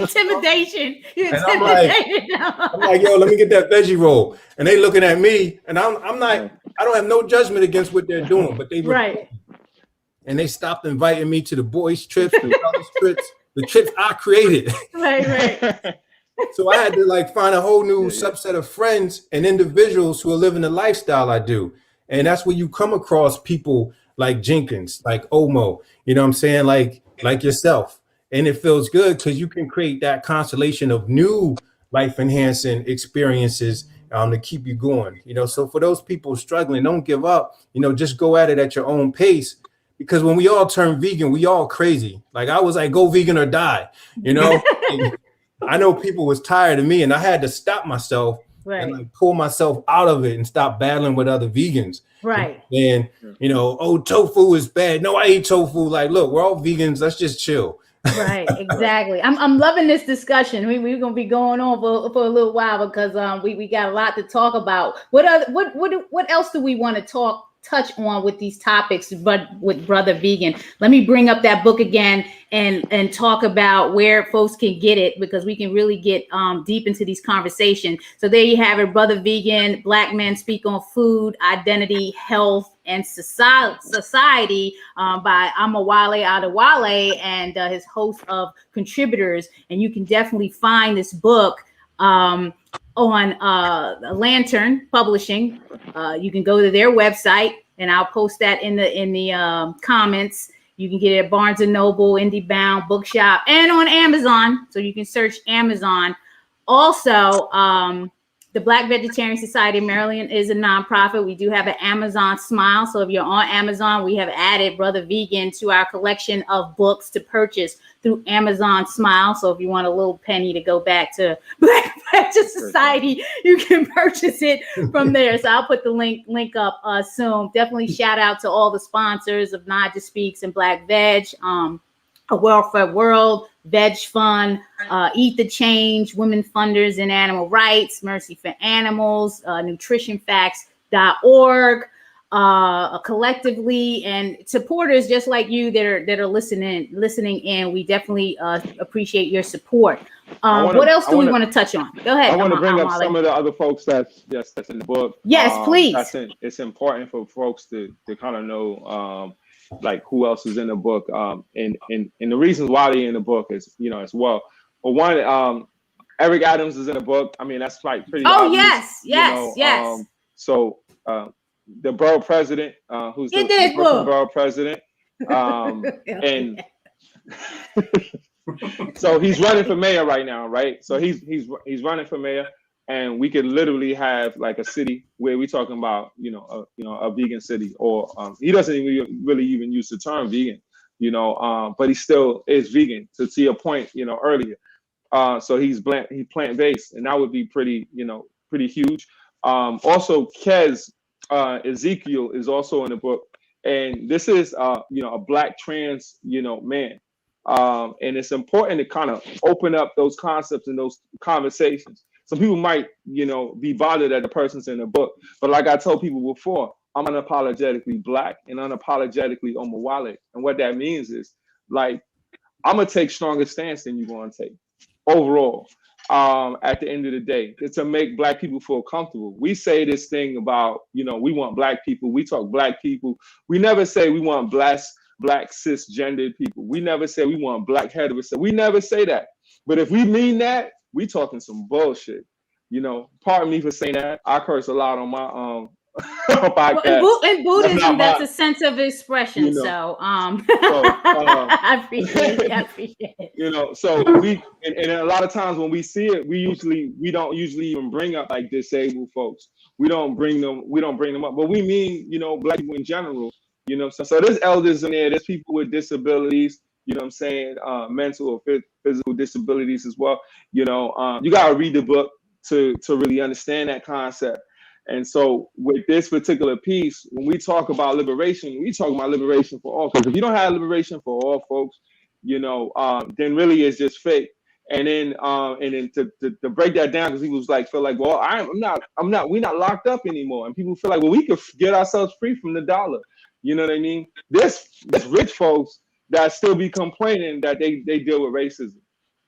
Intimidation. You're And intimidated. I'm like, yo, let me get that veggie roll. And they looking at me, and I'm not, I don't have no judgment against what they're doing, but they right. And they stopped inviting me to the boys' trips, the brothers' trips, the trips I created. Right. So I had to find a whole new subset of friends and individuals who are living the lifestyle I do. And that's where you come across people like Jenkins, like Omo, you know what I'm saying? Like yourself. And it feels good because you can create that constellation of new life enhancing experiences to keep you going. So for those people struggling, don't give up, just go at it at your own pace. Because when we all turn vegan, we all crazy. Like I was like, go vegan or die, I know people was tired of me and I had to stop myself and pull myself out of it and stop battling with other vegans. Right. And, oh, tofu is bad. No, I eat tofu. Like, look, we're all vegans. Let's just chill. Right. Exactly. I'm loving this discussion. We're going to be going on for a little while because we got a lot to talk about. What else do we want to touch on with these topics, but with Brotha Vegan? Let me bring up that book again and talk about where folks can get it, because we can really get deep into these conversations. So there you have it, Brotha Vegan, Black Men Speak on Food, Identity, Health, and Society by Omowale Adewale and his host of contributors. And you can definitely find this book on Lantern Publishing. You can go to their website, and I'll post that in the comments. You can get it at Barnes & Noble, IndieBound, Bookshop, and on Amazon. So you can search Amazon. Also, the Black Vegetarian Society of Maryland is a nonprofit. We do have an Amazon Smile. So if you're on Amazon, we have added Brotha Vegan to our collection of books to purchase through Amazon Smile. So if you want a little penny to go back to Black Vegetarian Society, you can purchase it from there. So I'll put the link up soon. Definitely shout out to all the sponsors of Naijha Speaks and Black Veg, A Welfare World, Veg Fund, Eat the Change, Women Funders in Animal Rights, Mercy for Animals, nutritionfacts.org, collectively, and supporters just like you that are listening in. We definitely appreciate your support. What else do we want to touch on? Go ahead. I want to bring up some of the other folks that's in the book. Yes, please. It's important for folks to kind of know like who else is in the book, and the reasons why they're in the book is as well. But one, Eric Adams is in the book. I mean, that's like pretty obvious, yes. So the borough president, who's the borough president, and so he's running for mayor right now, right? So he's running for mayor. And we could literally have like a city where we're talking about, a vegan city, or he doesn't even really use the term vegan, but he still is vegan. To your point, earlier. So he's plant-based, and that would be pretty huge. Also, Kez Ezekiel is also in the book, and this is a Black trans man, and it's important to kind of open up those concepts and those conversations. Some people might, be bothered that the person's in the book. But like I told people before, I'm unapologetically Black and unapologetically Omowale. And what that means is, like, I'm going to take stronger stance than you're going to take overall at the end of the day. It's to make Black people feel comfortable. We say this thing about, we want Black people. We talk Black people. We never say we want Black cisgendered people. We never say we want Black heterosexual. We never say that. But if we mean that, we talking some bullshit. pardon me for saying that. I curse a lot on my podcast. Well, in Buddhism, that's a sense of expression. I appreciate it. So we and a lot of times when we see it, we don't usually even bring up like disabled folks. We don't bring them up, but we mean, Black people in general. So there's elders in there, there's people with disabilities, mental or physical disabilities as well. You gotta read the book to really understand that concept. And so with this particular piece, when we talk about liberation, we talk about liberation for all. Because if you don't have liberation for all folks, then really it's just fake. And then to break that down, because people feel like, well, we're not locked up anymore. And people feel like, well, we could get ourselves free from the dollar. You know what I mean? There's rich folks that still be complaining that they deal with racism.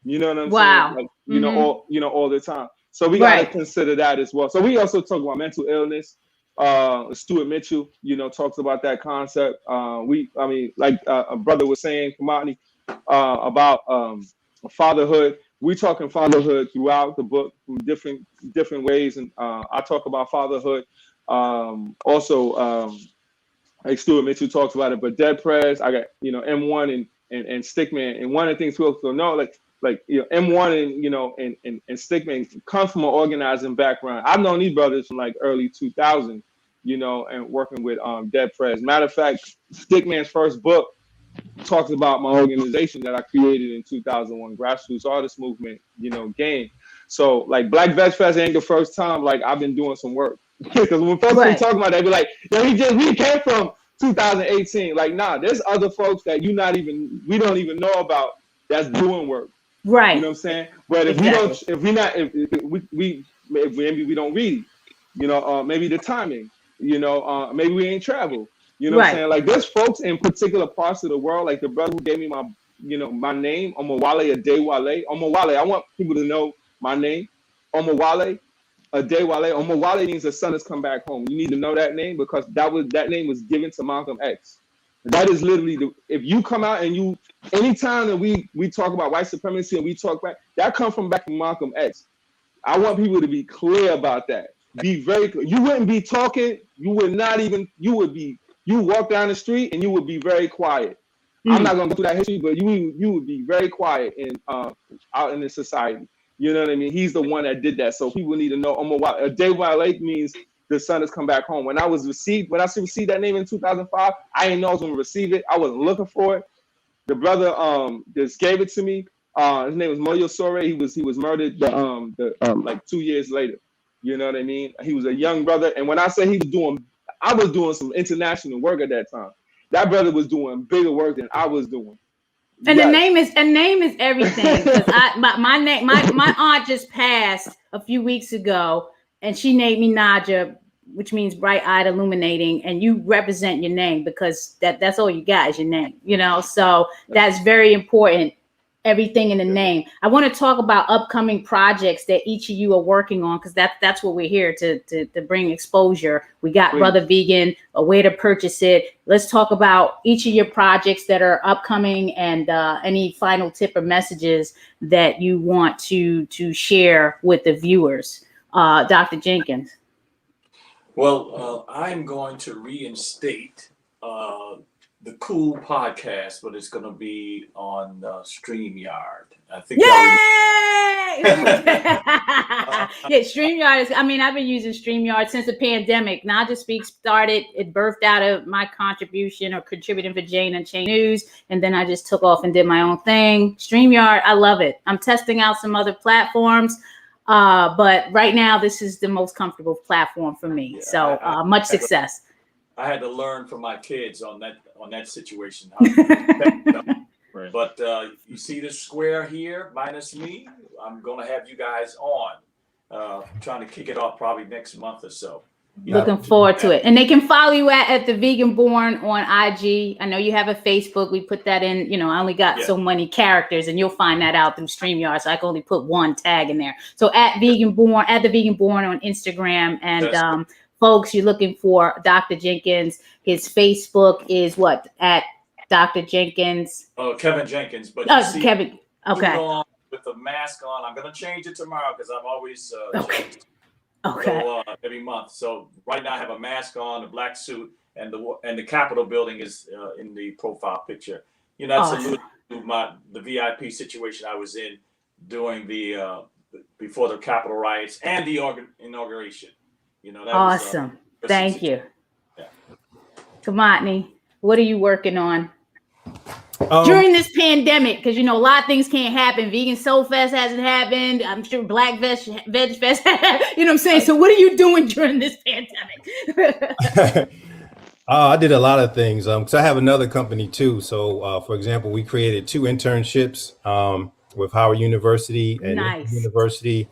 You know what I'm saying? Like, all the time. So we got to consider that as well. So we also talk about mental illness. Stuart Mitchell, talks about that concept. A brother was saying, Kimatni, about fatherhood. We talking fatherhood throughout the book from different ways, and I talk about fatherhood. Like Stuart Mitchell talks about it, but Dead Prez, I got M1 and Stickman, and one of the things we also know, M1 and Stickman come from an organizing background. I've known these brothers from early 2000, and working with Dead Prez. Matter of fact, Stickman's first book talks about my organization that I created in 2001, Grassroots Artist Movement, game. So Black VegFest ain't the first time I've been doing some work. Because when folks be talking about that, they be like, we came from 2018. Nah, there's other folks that we don't even know about that's doing work. Right. You know what I'm saying? But if maybe we don't read, maybe the timing, maybe we ain't travel. You know what I'm saying? There's folks in particular parts of the world, like the brother who gave me my name, Omowale Adewale. Omowale, I want people to know my name. Omowale Adewale. Omowale means the son has come back home. You need to know that name because that name was given to Malcolm X. That is literally if you come out and anytime that we talk about white supremacy and we talk back, that comes from back from Malcolm X. I want people to be clear about that. Be very clear. You wouldn't be talking. You walk down the street and you would be very quiet. I'm not gonna go through that history, but you would be very quiet out in the society. You know what I mean? He's the one that did that. So people need to know Omowale Adewale means the son has come back home. When I received that name in 2005, I didn't know I was gonna receive it. I wasn't looking for it. The brother just gave it to me. His name was Moyo Sore. He was murdered 2 years later. You know what I mean? He was a young brother, and when I say I was doing some international work at that time. That brother was doing bigger work than I was doing. And a name is everything. My aunt just passed a few weeks ago, and she named me Naijha, which means bright-eyed, illuminating, and you represent your name because that's all you got is your name. So that's very important. Everything in the name. I want to talk about upcoming projects that each of you are working on because that's what we're here to bring exposure. We got Brotha Vegan, a way to purchase it. Let's talk about each of your projects that are upcoming and any final tip or messages that you want to share with the viewers. Dr. Jenkins. Well, I'm going to reinstate the cool podcast, but it's going to be on StreamYard. I think. Yay! StreamYard is. I've been using StreamYard since the pandemic. Naijha Speaks started. It birthed out of my contribution or contributing for Jane and Chain News, and then I just took off and did my own thing. StreamYard, I love it. I'm testing out some other platforms, but right now this is the most comfortable platform for me. Yeah, so much success. I had to learn from my kids on that situation. Right. But you see this square here, minus me. I'm going to have you guys on, trying to kick it off probably next month or so. Looking forward to it. And they can follow you at the Vegan Born on IG. I know you have a Facebook. We put that in. I only got so many characters, and you'll find that out through StreamYard. So I can only put one tag in there. So at the Vegan Born on Instagram and. Folks, you're looking for Dr. Jenkins. His Facebook is what? At Dr. Jenkins? Kevin Jenkins. But Kevin. Okay. with the mask on. I'm going to change it tomorrow because I've always changed every month. So right now I have a mask on, a black suit, and the Capitol building is in the profile picture. You know, that's alluding to the VIP situation I was in during the before the Capitol riots and the inauguration. You know, that awesome. Was, thank you. Yeah. Kimatni, what are you working on during this pandemic? Because, you know, a lot of things can't happen. Vegan Soul Fest hasn't happened. I'm sure Black VegFest, you know what I'm saying? So what are you doing during this pandemic? I did a lot of things because I have another company too. So, for example, we created 2 internships with Howard University and University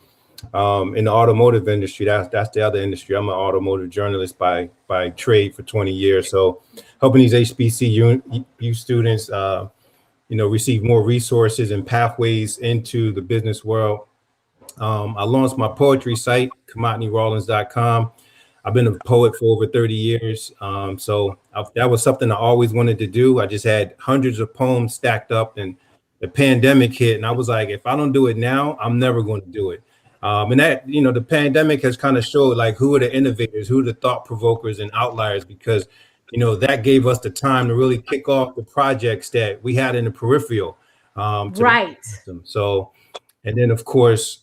in the automotive industry. That's the other industry. I'm an automotive journalist by trade for 20 years. So, helping these HBCU students, you know, receive more resources and pathways into the business world. I launched my poetry site, KimatniRawlings.com. I've been a poet for over 30 years. That was something I always wanted to do. I just had hundreds of poems stacked up, and the pandemic hit. And I was like, if I don't do it now, I'm never going to do it. And that, you know, the pandemic has kind of showed like who are the innovators, who are the thought provokers and outliers, because, you know, that gave us the time to really kick off the projects that we had in the peripheral. Right. So, and then, of course,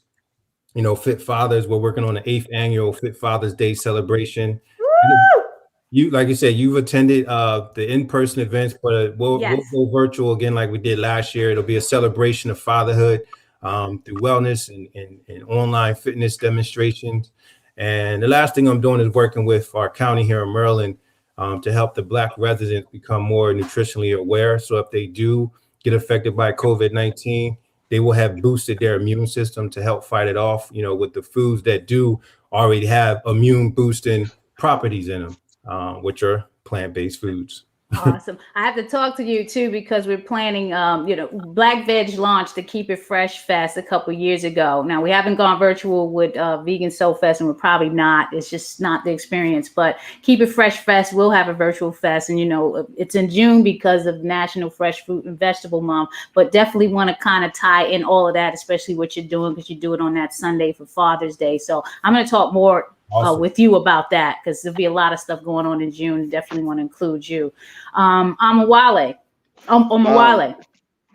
you know, Fit Fathers, we're working on the 8th annual Fit Fathers Day celebration. Woo! You, like you said, you've attended the in-person events, but we'll go virtual again like we did last year. It'll be a celebration of fatherhood through wellness and online fitness demonstrations. And the last thing I'm doing is working with our county here in Maryland to help the Black residents become more nutritionally aware. So if they do get affected by COVID-19, they will have boosted their immune system to help fight it off, you know, with the foods that do already have immune boosting properties in them, which are plant-based foods. Awesome. I have to talk to you too, because we're planning, you know, Black Veg launched the Keep It Fresh Fest a couple years ago. Now we haven't gone virtual with Vegan Soul Fest, and we're probably not. It's just not the experience. But Keep It Fresh Fest will have a virtual fest, and you know, it's in June because of National Fresh Fruit and Vegetable Month. But definitely want to kind of tie in all of that, especially what you're doing, because you do it on that Sunday for Father's Day. So I'm going to talk more with you about that, because there'll be a lot of stuff going on in June. Definitely want to include you. Omowale.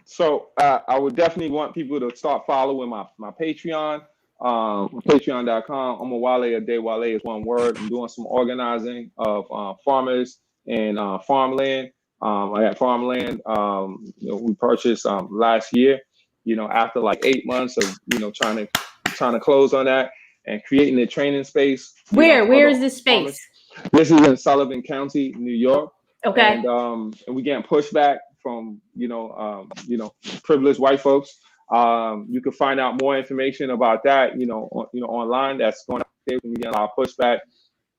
So I would definitely want people to start following my Patreon, patreon.com. Omowale Adewale is one word. I'm doing some organizing of farmers and farmland. I got farmland you know, we purchased last year, you know, after like 8 months of, you know, trying to close on that and creating a training space. Where is this space? Farmers. This is in Sullivan County, New York. Okay. And we getting pushback from, you know, privileged white folks. You can find out more information about that, you know, online. That's going out there. We get a lot of pushback,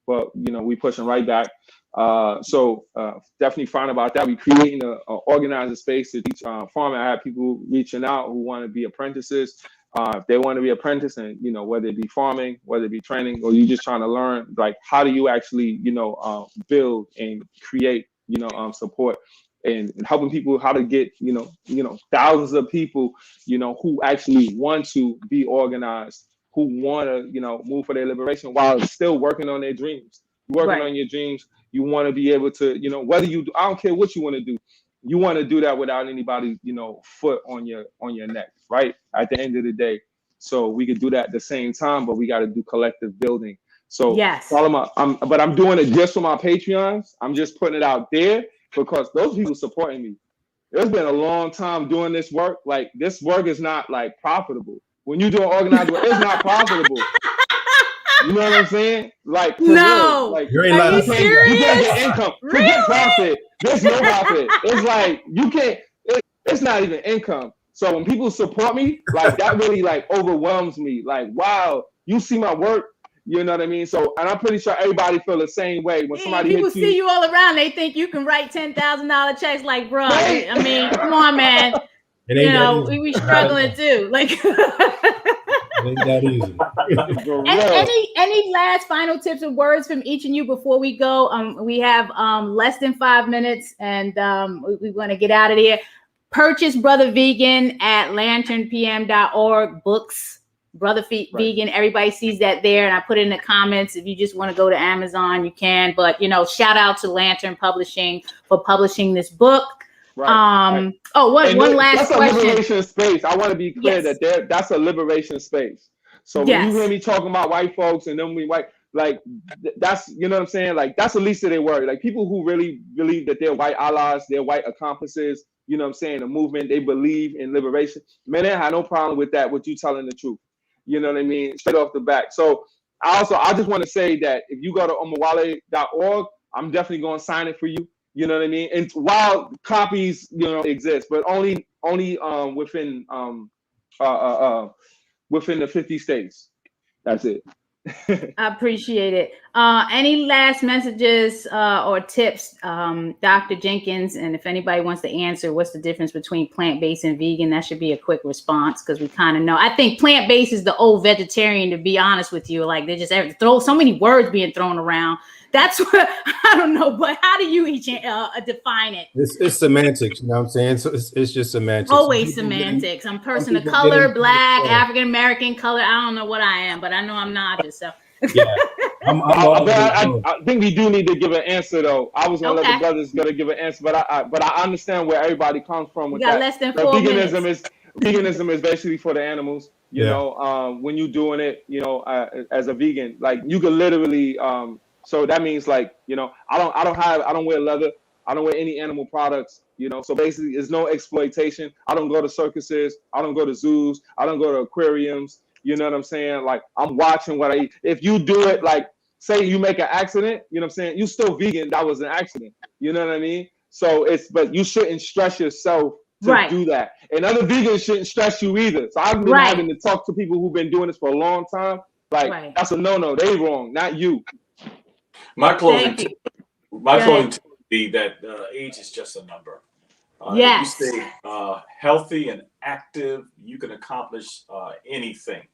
but you know, we pushing right back. So definitely find about that. We creating a organized space to teach farming. I have people reaching out who want to be apprentices. If they want to be apprentice, and you know, whether it be farming, whether it be training, or you just trying to learn, like how do you actually, you know, build and create, you know, support and helping people how to get, you know, thousands of people, you know, who actually want to be organized, who want to, you know, move for their liberation while still working on their dreams. Working on your dreams, you want to be able to, you know, whether you do, I don't care what you want to do. You want to do that without anybody, you know, foot on your neck, right? At the end of the day. So we could do that at the same time, but we got to do collective building. So yes, but I'm doing it just for my Patreons. I'm just putting it out there because those people supporting me. It's been a long time doing this work. Like this work is not like profitable. When you do organized work, it's not profitable. You know what I'm saying? Like, no, real, like, are you serious? You can't get income. Really? Forget profit. There's no profit. It's like, you can't, it's not even income. So when people support me, like that really like overwhelms me. Like, wow, you see my work. You know what I mean? So, and I'm pretty sure everybody feel the same way. When somebody people see you all around, they think you can write $10,000 checks. Like, bro, right? I mean, come on, man. You know, we struggling too. Like, ain't that easy. Any last final tips or words from each of you before we go? We have less than 5 minutes, and we want to get out of here. Purchase Brotha Vegan at lanternpm.org books. Brotha Vegan, everybody sees that there, and I put it in the comments. If you just want to go to Amazon, you can. But shout out to Lantern Publishing for publishing this book. Right. Oh, one last question. That's a liberation space. I want to be clear that that's a liberation space. So when you hear me talking about white folks and then we white, like that's, you know what I'm saying? Like that's the least of their worry. Like people who really believe that they're white allies, they're white accomplices, you know what I'm saying? The movement, they believe in liberation. Man, I have no problem with that, with you telling the truth. You know what I mean? Straight off the bat. So I just want to say that if you go to omowale.org, I'm definitely going to sign it for you. You know what I mean? And while copies, exist, but only within within the 50 states. That's it. I appreciate it. Any last messages or tips, Dr. Jenkins? And if anybody wants to answer, what's the difference between plant-based and vegan? That should be a quick response because we kind of know. I think plant-based is the old vegetarian, to be honest with you. Like they just throw so many words being thrown around. That's what I don't know. But how do you each define it? It's semantics. You know what I'm saying? So it's just semantics. Always semantics. I'm a person of color, black, African American color. I don't know what I am, but I know I'm not. So yeah, I think we do need to give an answer though. I was gonna let the brothers give an answer, but I understand where everybody comes from with that. Less than 4 minutes. Veganism is basically for the animals. You know, when you're doing it, as a vegan, like you could literally. So that means like, I don't wear leather. I don't wear any animal products, so basically there's no exploitation. I don't go to circuses. I don't go to zoos. I don't go to aquariums. You know what I'm saying? Like I'm watching what I eat. If you do it, like say you make an accident, you know what I'm saying? You still vegan. That was an accident. You know what I mean? So but you shouldn't stress yourself to do that. And other vegans shouldn't stress you either. So I've been having to talk to people who've been doing this for a long time. Like that's a no. They wrong, not you. My closing tip would be that age is just a number. If you stay healthy and active, you can accomplish anything.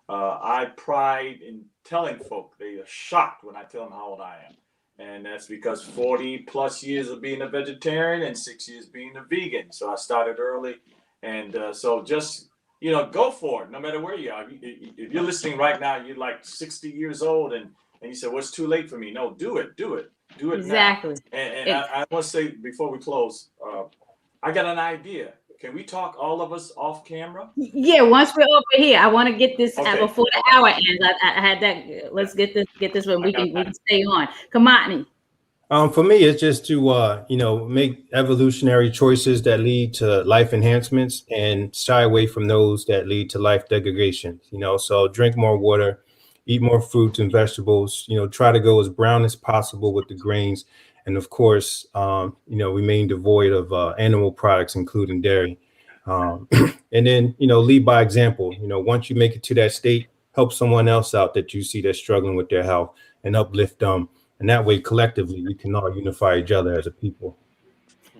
I pride in telling folk, they are shocked when I tell them how old I am. And that's because 40 plus years of being a vegetarian and 6 years being a vegan. So I started early. And so just, go for it, no matter where you are. If you're listening right now, you're like 60 years old and you said, well, it's too late for me. No, do it exactly. Now. And I want to say before we close, I got an idea. Can we talk all of us off camera? Yeah, once we're over here, I want to get this before the hour ends. I had that. Let's get this one. We can stay on. Kimatni. For me, it's just to make evolutionary choices that lead to life enhancements and shy away from those that lead to life degradation. So drink more water. Eat more fruits and vegetables, try to go as brown as possible with the grains. And of course, remain devoid of animal products, including dairy. And then, lead by example. Once you make it to that state, help someone else out that you see that's struggling with their health and uplift them. And that way, collectively, we can all unify each other as a people.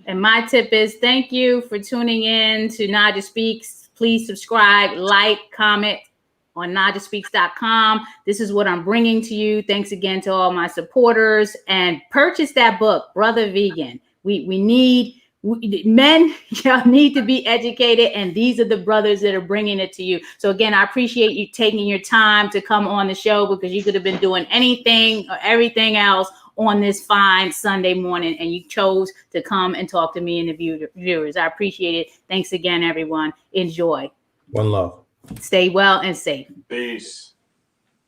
And my tip is thank you for tuning in to Naijha Speaks. Please subscribe, like, comment on NaijhaSpeaks.com. This is what I'm bringing to you. Thanks again to all my supporters, and purchase that book, Brotha Vegan. Men need to be educated, and these are the brothers that are bringing it to you. So again, I appreciate you taking your time to come on the show, because you could have been doing anything or everything else on this fine Sunday morning, and you chose to come and talk to me and the viewers. I appreciate it. Thanks again, everyone. Enjoy. One love. Stay well and safe. Peace.